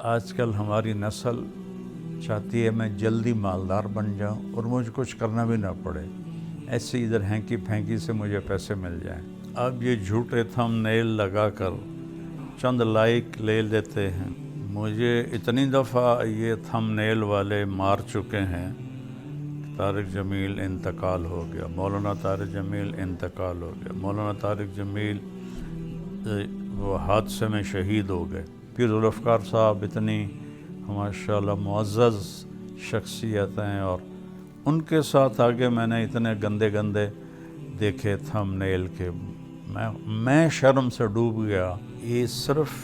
آج کل ہماری نسل چاہتی ہے میں جلدی مالدار بن جاؤں اور مجھے کچھ کرنا بھی نہ پڑے، ایسے ادھر ہینکی پھینکی سے مجھے پیسے مل جائیں۔ اب یہ جھوٹے تھم نیل لگا کر چند لائک لے لیتے ہیں۔ مجھے اتنی دفعہ یہ تھم نیل والے مار چکے ہیں، طارق جمیل انتقال ہو گیا، مولانا طارق جمیل انتقال ہو گیا، مولانا طارق جمیل وہ حادثے میں شہید ہو گئے۔ پیر ذوالفقار صاحب اتنی ماشاءاللہ معزز شخصیت ہیں، اور ان کے ساتھ آگے میں نے اتنے گندے گندے دیکھے تھم نیل کے میں شرم سے ڈوب گیا۔ یہ صرف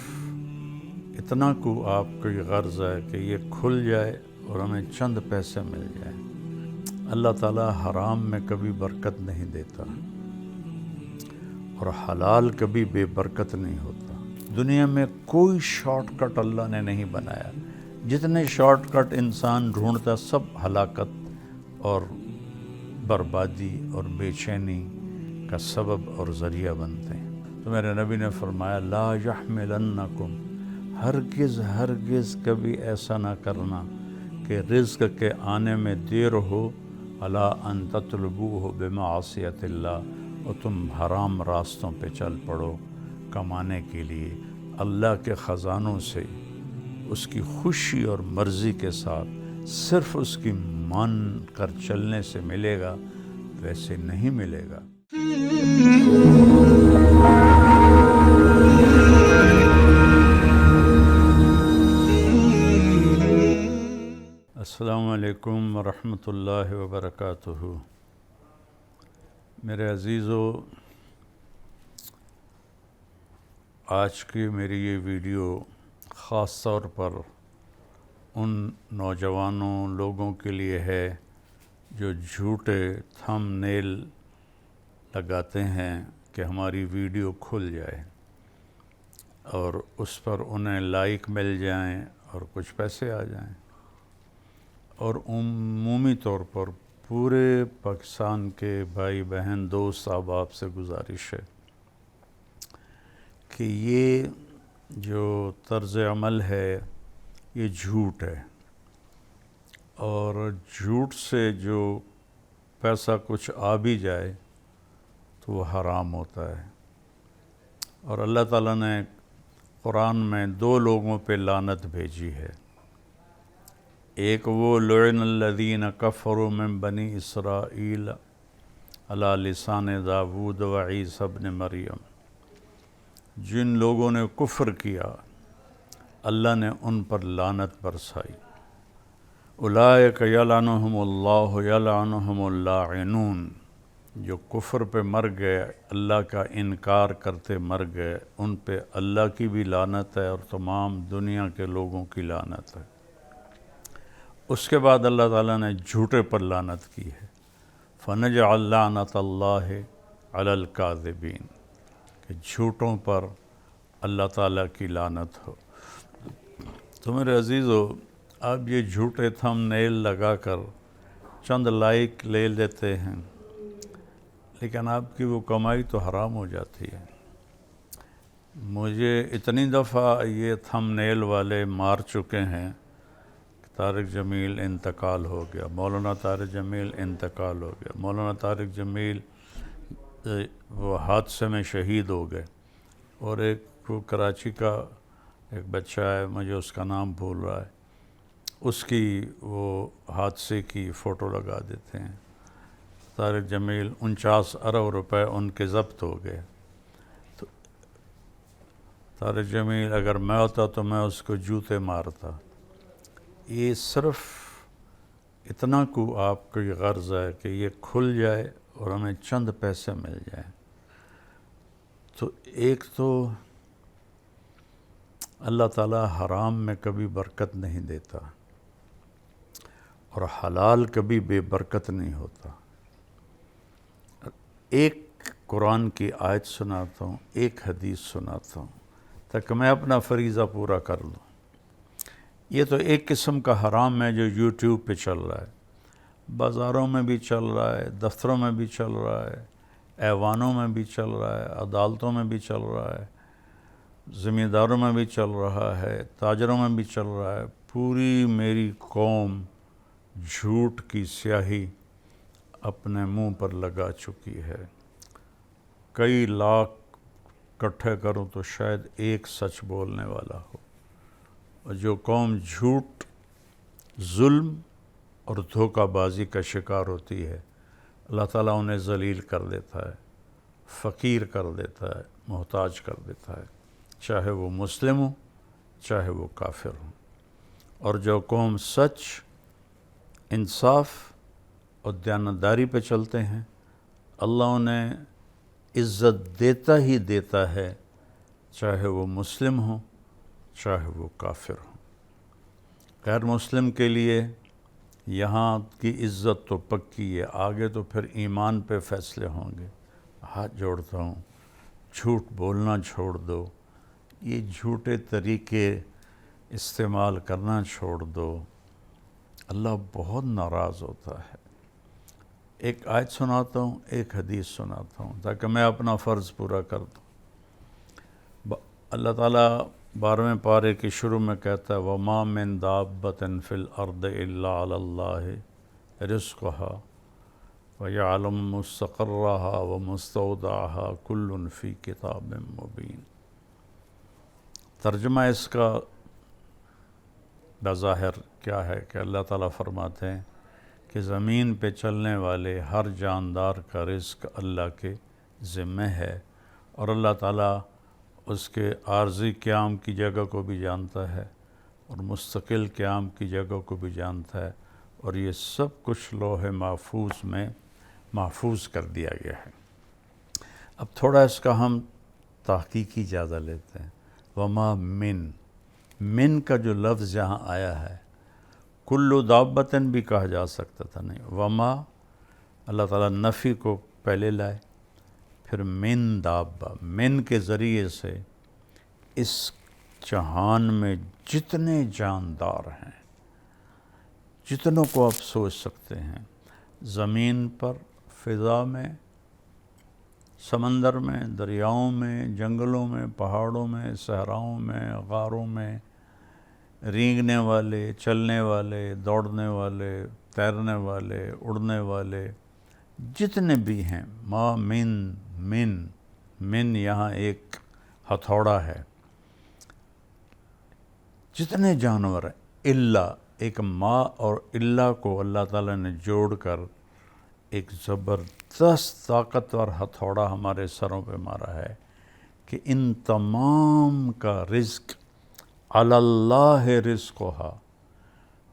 اتنا کو آپ کی غرض ہے کہ یہ کھل جائے اور ہمیں چند پیسے مل جائیں۔ اللہ تعالیٰ حرام میں کبھی برکت نہیں دیتا اور حلال کبھی بے برکت نہیں ہوتا۔ دنیا میں کوئی شارٹ کٹ اللہ نے نہیں بنایا، جتنے شارٹ کٹ انسان ڈھونڈتا سب ہلاکت اور بربادی اور بے چینی کا سبب اور ذریعہ بنتے ہیں۔ تو میرے نبی نے فرمایا لا یحملنکم، ہرگز ہرگز کبھی ایسا نہ کرنا کہ رزق کے آنے میں دیر ہو، الا ان تطلبوہ بمعصیت اللہ، اور تم حرام راستوں پہ چل پڑو کمانے کے لیے۔ اللہ کے خزانوں سے اس کی خوشی اور مرضی کے ساتھ صرف اس کی مان کر چلنے سے ملے گا، ویسے نہیں ملے گا۔ السلام علیکم ورحمۃ اللہ وبرکاتہ۔ میرے عزیزو، آج کی میری یہ ویڈیو خاص طور پر ان نوجوانوں لوگوں کے لیے ہے جو جھوٹے تھم نیل لگاتے ہیں کہ ہماری ویڈیو کھل جائے اور اس پر انہیں لائک مل جائیں اور کچھ پیسے آ جائیں۔ اور عمومی طور پر پورے پاکستان کے بھائی بہن دوست احباب سے گزارش ہے کہ یہ جو طرز عمل ہے یہ جھوٹ ہے، اور جھوٹ سے جو پیسہ کچھ آ بھی جائے تو وہ حرام ہوتا ہے۔ اور اللہ تعالیٰ نے قرآن میں دو لوگوں پہ لعنت بھیجی ہے، ایک وہ لعن الذین کفروا من بنی اسرائیل علی لسان داود و عیسی ابن مریم، جن لوگوں نے کفر کیا اللہ نے ان پر لعنت برسائی۔ اولئک یلعنہم اللہ یلعنہم اللاعنون، جو کفر پہ مر گئے، اللہ کا انکار کرتے مر گئے، ان پہ اللہ کی بھی لعنت ہے اور تمام دنیا کے لوگوں کی لعنت ہے۔ اس کے بعد اللہ تعالیٰ نے جھوٹے پر لعنت کی ہے، فنجعل لعنت اللہ علی الکاذبین، کہ جھوٹوں پر اللہ تعالیٰ کی لعنت ہو۔ تو میرے عزیزو، اب یہ جھوٹے تھم نیل لگا کر چند لائک لے لیتے ہیں، لیکن آپ کی وہ کمائی تو حرام ہو جاتی ہے۔ مجھے اتنی دفعہ یہ تھم نیل والے مار چکے ہیں، طارق جمیل انتقال ہو گیا، مولانا طارق جمیل انتقال ہو گیا، مولانا طارق جمیل وہ حادثے میں شہید ہو گئے، اور ایک وہ کراچی کا ایک بچہ ہے، مجھے اس کا نام بھول رہا ہے، اس کی وہ حادثے کی فوٹو لگا دیتے ہیں۔ طارق جمیل 49 ارب روپے ان کے ضبط ہو گئے۔ تو طارق جمیل اگر میں ہوتا تو میں اس کو جوتے مارتا۔ یہ صرف اتنا کو آپ کی غرض ہے کہ یہ کھل جائے اور ہمیں چند پیسے مل جائیں۔ تو ایک تو اللہ تعالیٰ حرام میں کبھی برکت نہیں دیتا اور حلال کبھی بے برکت نہیں ہوتا۔ ایک قرآن کی آیت سناتا ہوں، ایک حدیث سناتا ہوں تاکہ میں اپنا فریضہ پورا کر لوں۔ یہ تو ایک قسم کا حرام ہے جو یوٹیوب پہ چل رہا ہے، بازاروں میں بھی چل رہا ہے، دفتروں میں بھی چل رہا ہے، ایوانوں میں بھی چل رہا ہے، عدالتوں میں بھی چل رہا ہے، زمینداروں میں بھی چل رہا ہے، تاجروں میں بھی چل رہا ہے، پوری میری قوم جھوٹ کی سیاہی اپنے منہ پر لگا چکی ہے۔ کئی لاکھ اکٹھے کروں تو شاید ایک سچ بولنے والا ہو، اور جو قوم جھوٹ، ظلم اور دھوکہ بازی کا شکار ہوتی ہے، اللہ تعالیٰ انہیں ذلیل کر دیتا ہے، فقیر کر دیتا ہے، محتاج کر دیتا ہے، چاہے وہ مسلم ہو چاہے وہ کافر ہو۔ اور جو قوم سچ، انصاف اور دیانتداری پہ چلتے ہیں، اللہ انہیں عزت دیتا ہی دیتا ہے، چاہے وہ مسلم ہو چاہے وہ کافر ہو۔ غیر مسلم کے لیے یہاں کی عزت تو پکی ہے، آگے تو پھر ایمان پہ فیصلے ہوں گے۔ ہاتھ جوڑتا ہوں، جھوٹ بولنا چھوڑ دو، یہ جھوٹے طریقے استعمال کرنا چھوڑ دو، اللہ بہت ناراض ہوتا ہے۔ ایک آیت سناتا ہوں، ایک حدیث سناتا ہوں تاکہ میں اپنا فرض پورا کر دوں۔ اللہ تعالیٰ 12ویں پارے کے شروع میں کہتا ہے وَمَا مِن دَابَّةٍ فِي الْأَرْضِ إِلَّا عَلَى اللَّهِ رِزْقُهَا وَيَعْلَمُ مُسْتَقَرَّهَا وَمُسْتَوْدَعَهَا كُلٌّ فِي كِتَابٍ مُبِينٍ۔ ترجمہ اس کا بظاہر کیا ہے کہ اللہ تعالیٰ فرماتے ہیں کہ زمین پہ چلنے والے ہر جاندار کا رزق اللہ کے ذمہ ہے، اور اللہ تعالیٰ اس کے عارضی قیام کی جگہ کو بھی جانتا ہے اور مستقل قیام کی جگہ کو بھی جانتا ہے، اور یہ سب کچھ لوح محفوظ میں محفوظ کر دیا گیا ہے۔ اب تھوڑا اس کا ہم تحقیقی جائزہ لیتے ہیں۔ وما من کا جو لفظ یہاں آیا ہے، کلو دابتن بھی کہا جا سکتا تھا، نہیں، وما اللہ تعالیٰ نفی کو پہلے لائے، پھر من دابہ، من کے ذریعے سے اس جہان میں جتنے جاندار ہیں، جتنوں کو آپ سوچ سکتے ہیں، زمین پر، فضا میں، سمندر میں، دریاؤں میں، جنگلوں میں، پہاڑوں میں، صحراؤں میں، غاروں میں، رینگنے والے، چلنے والے، دوڑنے والے، تیرنے والے، اڑنے والے، جتنے بھی ہیں، ما من یہاں ایک ہتھوڑا ہے، جتنے جانور ہیں، الا، ایک ما اور الا کو اللہ تعالیٰ نے جوڑ کر ایک زبردست طاقتور ہتھوڑا ہمارے سروں پہ مارا ہے کہ ان تمام کا رزق علی اللہ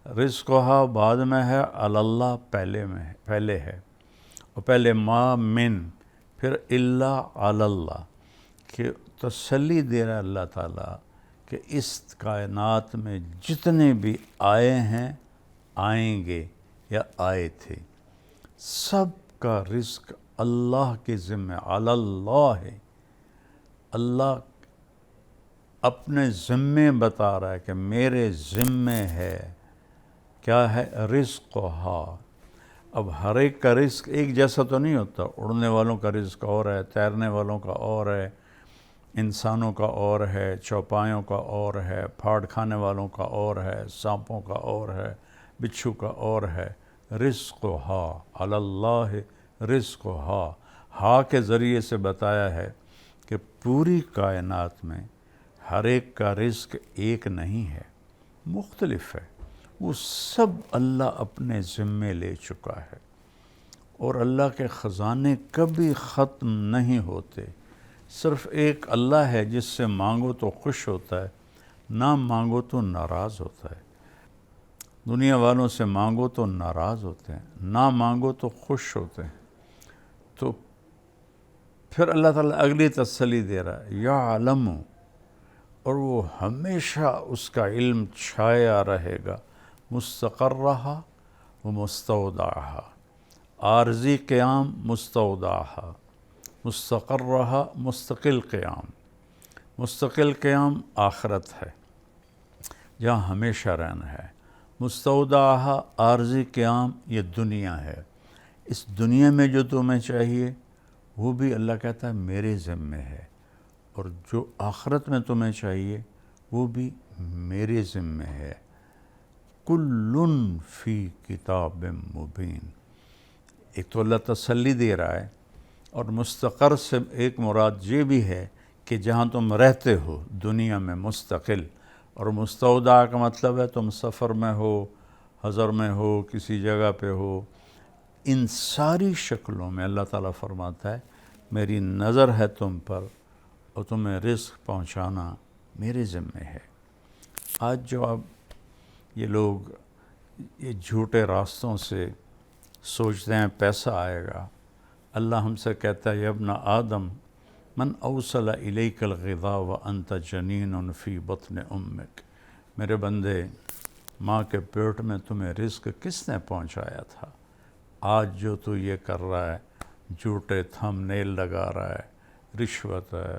رزقها بعد میں ہے، علی اللہ پہلے ہے، اور پہلے ما من، پھر الا علی اللہ، کہ تسلی دے رہا ہے اللہ تعالیٰ کہ اس کائنات میں جتنے بھی آئے ہیں، آئیں گے یا آئے تھے، سب کا رزق اللہ کے ذمہ، علی اللہ ہے۔ اللہ اپنے ذمے بتا رہا ہے کہ میرے ذمے ہے، کیا ہے؟ رزقھا۔ اب ہر ایک کا رزق ایک جیسا تو نہیں ہوتا، اڑنے والوں کا رزق اور ہے، تیرنے والوں کا اور ہے، انسانوں کا اور ہے، چوپایوں کا اور ہے، پھاڑ کھانے والوں کا اور ہے، سانپوں کا اور ہے، بچھو کا اور ہے۔ رزقھا، علی اللہ رزقھا، ہا کے ذریعے سے بتایا ہے کہ پوری کائنات میں ہر ایک کا رزق ایک نہیں ہے، مختلف ہے، وہ سب اللہ اپنے ذمے لے چکا ہے، اور اللہ کے خزانے کبھی ختم نہیں ہوتے۔ صرف ایک اللہ ہے جس سے مانگو تو خوش ہوتا ہے، نہ مانگو تو ناراض ہوتا ہے۔ دنیا والوں سے مانگو تو ناراض ہوتے ہیں، نہ مانگو تو خوش ہوتے ہیں۔ تو پھر اللہ تعالیٰ اگلی تسلی دے رہا ہے، یعلم، اور وہ ہمیشہ اس کا علم چھایا رہے گا، مستقرہا و مستودعہا، عارضی قیام، مستودعہا، مستقرہا مستقل قیام، مستقل قیام آخرت ہے جہاں ہمیشہ رہنا ہے، مستودعہا عارضی قیام یہ دنیا ہے، اس دنیا میں جو تمہیں چاہیے وہ بھی اللہ کہتا ہے میرے ذمے ہے، اور جو آخرت میں تمہیں چاہیے وہ بھی میرے ذمہ ہے۔ کلٌ فی کتاب مبین۔ ایک تو اللہ تسلی دے رہا ہے، اور مستقر سے ایک مراد یہ بھی ہے کہ جہاں تم رہتے ہو دنیا میں مستقل، اور مستودع کا مطلب ہے تم سفر میں ہو، حضر میں ہو، کسی جگہ پہ ہو، ان ساری شکلوں میں اللہ تعالیٰ فرماتا ہے میری نظر ہے تم پر، اور تمہیں رزق پہنچانا میرے ذمہ ہے۔ آج جو اب یہ لوگ یہ جھوٹے راستوں سے سوچتے ہیں پیسہ آئے گا، اللہ ہم سے کہتا ہے یا ابن آدم من اوصل الیک الغذاء وانت جنین فی بطن امک، میرے بندے ماں کے پیٹ میں تمہیں رزق کس نے پہنچایا تھا؟ آج جو تو یہ کر رہا ہے، جھوٹے تھم نیل لگا رہا ہے، رشوت ہے،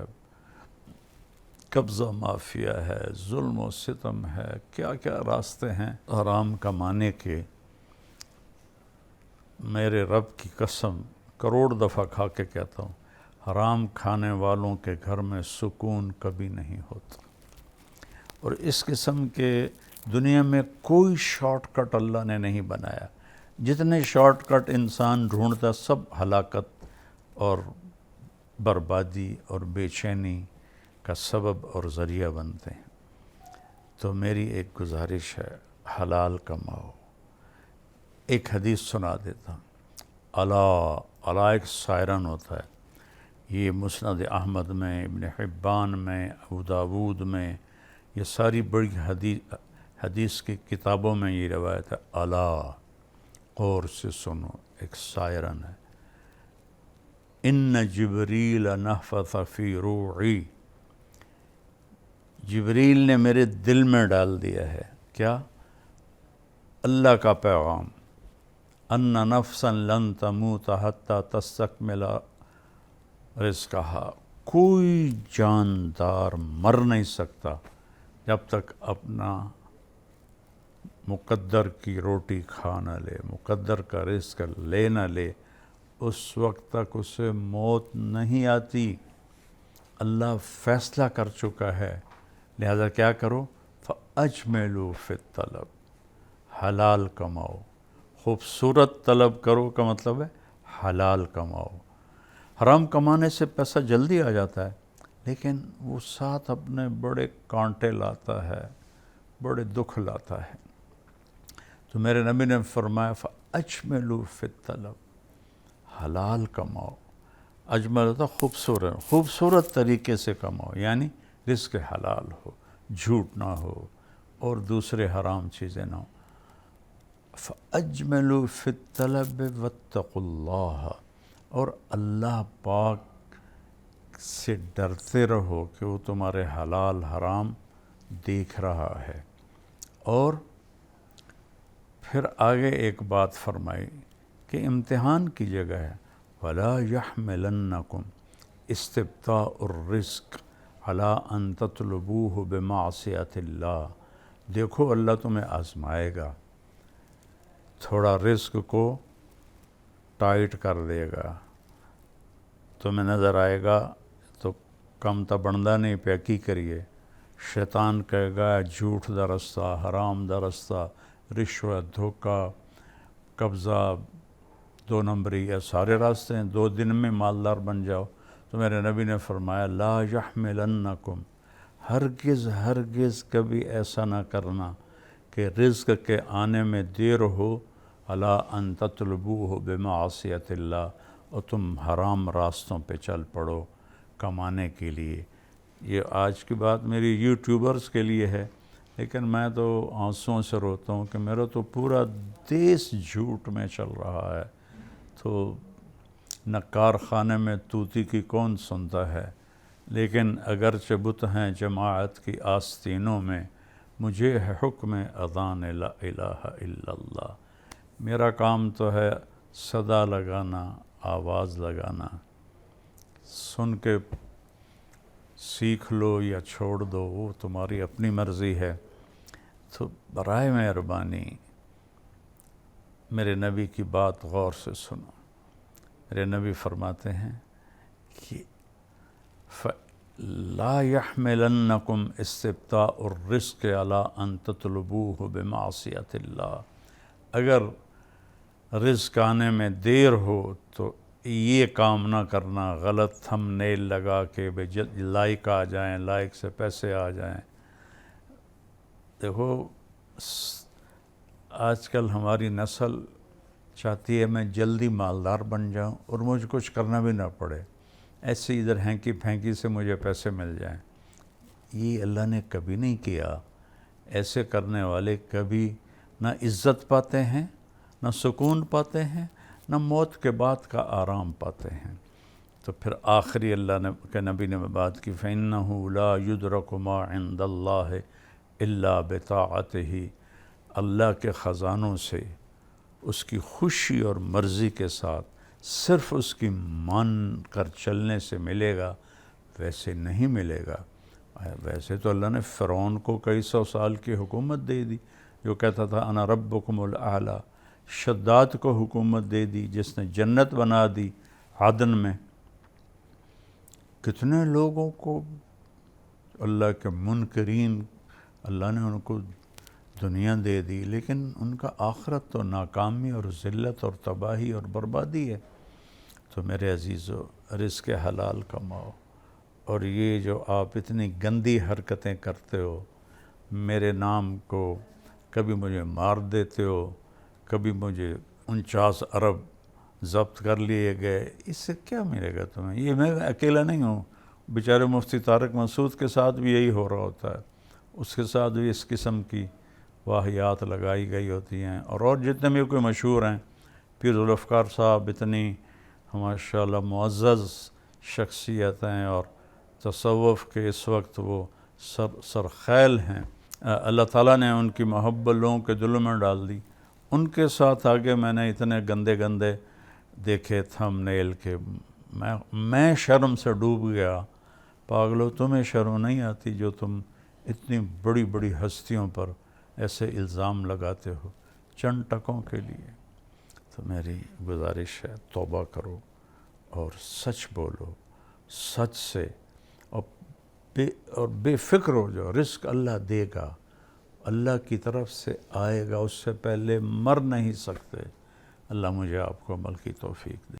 قبضہ مافیا ہے، ظلم و ستم ہے، کیا کیا راستے ہیں حرام کمانے کے، میرے رب کی قسم کروڑ دفعہ کھا کے کہتا ہوں حرام کھانے والوں کے گھر میں سکون کبھی نہیں ہوتا۔ اور اس قسم کے دنیا میں کوئی شارٹ کٹ اللہ نے نہیں بنایا، جتنے شارٹ کٹ انسان ڈھونڈتا سب ہلاکت اور بربادی اور بے چینی کا سبب اور ذریعہ بنتے ہیں۔ تو میری ایک گزارش ہے، حلال کماؤ۔ ایک حدیث سنا دیتا ہوں۔ الا ایک سائرن ہوتا ہے، یہ مسند احمد میں، ابن حبان میں، ابو داود میں، یہ ساری بڑی حدیث کی کتابوں میں یہ روایت ہے۔ الا، غور سے سنو، ایک سائرن ہے۔ ان جبریل نفث فی روعی، جبریل نے میرے دل میں ڈال دیا ہے کیا؟ اللہ کا پیغام، ان نفسا لن تموت حتی تستکمل رزقہا، کوئی جاندار مر نہیں سکتا جب تک اپنا مقدر کی روٹی کھا نہ لے، مقدر کا رزق لے نہ لے، اس وقت تک اسے موت نہیں آتی۔ اللہ فیصلہ کر چکا ہے، لہذا کیا کرو؟ فَأَجْمِلُوا فِي الطَّلَب، حلال کماؤ، خوبصورت طلب کرو کا مطلب ہے حلال کماؤ۔ حرام کمانے سے پیسہ جلدی آ جاتا ہے، لیکن وہ ساتھ اپنے بڑے کانٹے لاتا ہے، بڑے دکھ لاتا ہے۔ تو میرے نبی نے فرمایا فَأَجْمِلُوا فِي الطَّلَب، حلال کماؤ۔ اجمل ہوتا خوبصورت، خوبصورت طریقے سے کماؤ، یعنی رزق حلال ہو، جھوٹ نہ ہو اور دوسرے حرام چیزیں نہ ہو۔ فَأَجْمِلُوا فِي الطَّلَبِ وَاتَّقُوا اللَّهَ، اور اللہ پاک سے ڈرتے رہو کہ وہ تمہارے حلال حرام دیکھ رہا ہے۔ اور پھر آگے ایک بات فرمائی کہ امتحان کی جگہ ہے، وَلَا يَحْمِلَنَّكُمْ اسْتِبْطَاءُ الرِّزْقِ عَلَىٰ أَن تَطْلُبُوهُ بِمَعْصِيَةِ اللَّهِ، دیکھو اللہ تمہیں آزمائے گا، تھوڑا رزق کو ٹائٹ کر دے گا، تمہیں نظر آئے گا تو کم تا بندہ نہیں پہ کی کریے، شیطان کہے گا جھوٹ دا رستہ، حرام دا رستہ، رشوت، دھوکہ، قبضہ، دو نمبری، یہ سارے راستے ہیں، 2 دن میں مالدار بن جاؤ۔ تو میرے نبی نے فرمایا لا یحملنکم، ہرگز ہرگز کبھی ایسا نہ کرنا کہ رزق کے آنے میں دیر ہو، الا ان تطلبوہ بمعصیۃ اللہ، اور تم حرام راستوں پہ چل پڑو کمانے کے لیے۔ یہ آج کی بات میری یوٹیوبرز کے لیے ہے، لیکن میں تو آنسوؤں سے روتا ہوں کہ میرا تو پورا دیس جھوٹ میں چل رہا ہے، تو نہ کارخانے میں طوطی کی کون سنتا ہے، لیکن اگرچہ بت ہیں جماعت کی آستینوں میں، مجھے ہے حکم اذان لا الہ الا اللہ، میرا کام تو ہے صدا لگانا، آواز لگانا، سن کے سیکھ لو یا چھوڑ دو وہ تمہاری اپنی مرضی ہے۔ تو برائے مہربانی میرے نبی کی بات غور سے سنو۔ میرے نبی فرماتے ہیں کہ لا يحملنکم استبطاء الرزق علی ان تطلبوہ بمعصیت اللہ، اگر رزق آنے میں دیر ہو تو یہ کام نہ کرنا غلط تھم نیل لگا کے لائق آ جائیں، لائق سے پیسے آ جائیں۔ دیکھو آج کل ہماری نسل چاہتی ہے میں جلدی مالدار بن جاؤں اور مجھے کچھ کرنا بھی نہ پڑے، ایسے ادھر ہینکی پھینکی سے مجھے پیسے مل جائیں۔ یہ اللہ نے کبھی نہیں کیا۔ ایسے کرنے والے کبھی نہ عزت پاتے ہیں، نہ سکون پاتے ہیں، نہ موت کے بعد کا آرام پاتے ہیں۔ تو پھر آخری اللہ کے نبی نے بات کی فَإِنَّهُ لَا يُدْرَكُ مَا عِنْدَ اللَّهِ إِلَّا بِطَاعَتِهِ، اللہ کے خزانوں سے اس کی خوشی اور مرضی کے ساتھ صرف اس کی مان کر چلنے سے ملے گا، ویسے نہیں ملے گا۔ ویسے تو اللہ نے فرعون کو کئی سو سال کی حکومت دے دی، جو کہتا تھا انا ربکم الاعلی۔ شداد کو حکومت دے دی، جس نے جنت بنا دی عدن میں۔ کتنے لوگوں کو اللہ کے منکرین اللہ نے ان کو دنیا دے دی، لیکن ان کا آخرت تو ناکامی اور ذلت اور تباہی اور بربادی ہے۔ تو میرے عزیزو، رزق حلال کماؤ، اور یہ جو آپ اتنی گندی حرکتیں کرتے ہو، میرے نام کو کبھی مجھے مار دیتے ہو، کبھی مجھے 49 ارب ضبط کر لیے گئے، اس سے کیا ملے گا تمہیں؟ یہ میں اکیلا نہیں ہوں، بیچارے مفتی طارق مسعود کے ساتھ بھی یہی ہو رہا ہوتا ہے، اس کے ساتھ بھی اس قسم کی واہیات لگائی گئی ہوتی ہیں، اور جتنے بھی کوئی مشہور ہیں، پیر ذوالفقار صاحب اتنی ماشاءاللہ معزز شخصیت ہیں، اور تصوف کے اس وقت وہ سرخیل ہیں، اللہ تعالیٰ نے ان کی محبت لوگوں کے دلوں میں ڈال دی۔ ان کے ساتھ آگے میں نے اتنے گندے گندے دیکھے تھم نیل کے، میں شرم سے ڈوب گیا۔ پاگلو، تمہیں شرم نہیں آتی جو تم اتنی بڑی بڑی ہستیوں پر ایسے الزام لگاتے ہو چند ٹکوں کے لیے؟ تو میری گزارش ہے توبہ کرو اور سچ بولو، سچ سے، اور بے فکر ہو جاؤ۔ رزق اللہ دے گا، اللہ کی طرف سے آئے گا، اس سے پہلے مر نہیں سکتے۔ اللہ مجھے آپ کو عمل کی توفیق دے۔